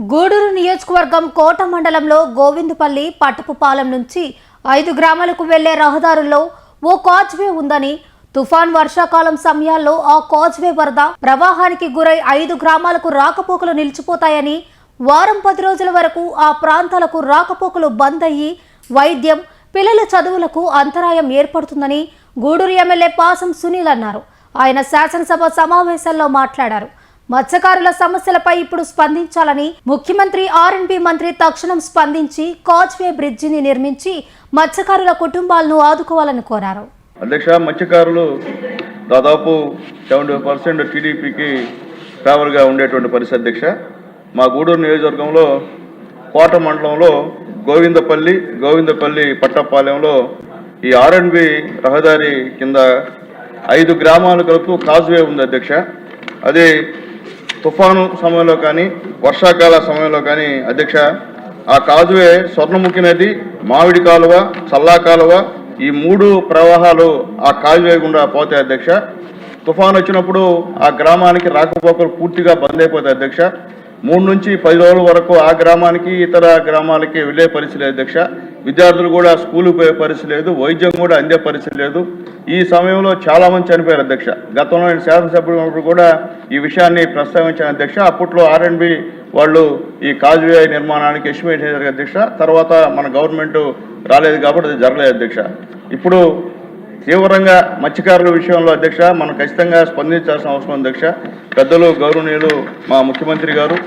గూడూరు నియోజకవర్గం కోట మండలంలో గోవిందపల్లి పట్టపుపాలెం నుంచి 5 గ్రామాలకు వెళ్లే రహదారుల్లో ఓ కాజ్వే ఉందని, తుఫాన్ వర్షాకాలం సమయాల్లో ఆ కాజ్వే వరద ప్రవాహానికి గురై 5 గ్రామాలకు రాకపోకలు నిలిచిపోతాయని, వారం 10 రోజుల వరకు ఆ ప్రాంతాలకు రాకపోకలు బంద్ అయ్యి వైద్యం, పిల్లల చదువులకు అంతరాయం ఏర్పడుతుందని గూడూరు ఎమ్మెల్యే పాసం సునీల్ అన్నారు. ఆయన శాసనసభ సమావేశంలో మాట్లాడారు. మత్స్యకారుల సమస్యలపై ఇప్పుడు స్పందించాలని, ముఖ్యమంత్రి ఆర్ఎండ్బి మంత్రి తక్షణం స్పందించి కాజ్వే బ్రిడ్జిని నిర్మించి మత్స్యకారుల కుటుంబాలను ఆదుకోవాలని కోరారు. అధ్యక్ష, మత్స్యకారులు దాదాపు 70% టీడీపీకి ఫేవర్గా ఉండేటువంటి పరిస్థితి. అధ్యక్ష, మా గూడూరు నియోజకవర్గంలో కోట మండలంలో గోవిందపల్లి పట్టపాలెంలో ఈ ఆర్ఎండ్బి రహదారి కింద 5 గ్రామాలు కలుపుతూ కాజ్వే ఉంది. అధ్యక్ష, అది తుఫాను సమయంలో కానీ వర్షాకాల సమయంలో కానీ అధ్యక్ష, ఆ కాజువే స్వర్ణముఖి నది, మామిడి కాలువ, చల్లా కాలువ, ఈ 3 ప్రవాహాలు ఆ కాజువే గుండా పోతాయి. అధ్యక్ష, తుఫాను వచ్చినప్పుడు ఆ గ్రామానికి రాకపోకలు పూర్తిగా బంద్ అయిపోతాయి. అధ్యక్ష, 3 నుంచి 10 రోజుల వరకు ఆ గ్రామానికి ఇతర గ్రామాలకి వెళ్ళే పరిస్థితి లేదు. అధ్యక్ష, విద్యార్థులు కూడా స్కూలుకు పోయే పరిస్థితి లేదు, వైద్యం కూడా అందే పరిస్థితి లేదు. ఈ సమయంలో చాలా మంది చనిపోయారు. అధ్యక్ష, గతంలో నేను శాసనసభ్యుడు కూడా ఈ విషయాన్ని ప్రస్తావించాను. అధ్యక్ష, అప్పట్లో ఆర్ఎండ్బి వాళ్ళు ఈ కాజ్వే నిర్మాణానికి ఎస్టిమేట్ చేశారు. అధ్యక్ష, తర్వాత మన గవర్నమెంట్ రాలేదు కాబట్టి అది జరగలేదు. అధ్యక్ష, ఇప్పుడు తీవ్రంగా మత్స్యకారుల విషయంలో అధ్యక్ష మనం ఖచ్చితంగా స్పందించాల్సిన అవసరం ఉంది. అధ్యక్ష, పెద్దలు గౌరవనీయులు మా ముఖ్యమంత్రి గారు,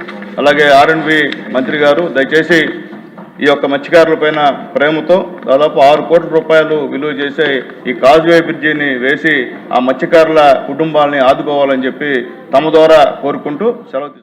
అలాగే ఆర్ఎండ్బి మంత్రి గారు దయచేసి ఈ యొక్క మత్స్యకారుల పైన ప్రేమతో దాదాపు 6 కోట్ల రూపాయలు విలువ చేసే ఈ కాజ్వే బ్రిడ్జిని వేసి ఆ మత్స్యకారుల కుటుంబాలని ఆదుకోవాలని చెప్పి తమ ద్వారా కోరుకుంటూ సెలవు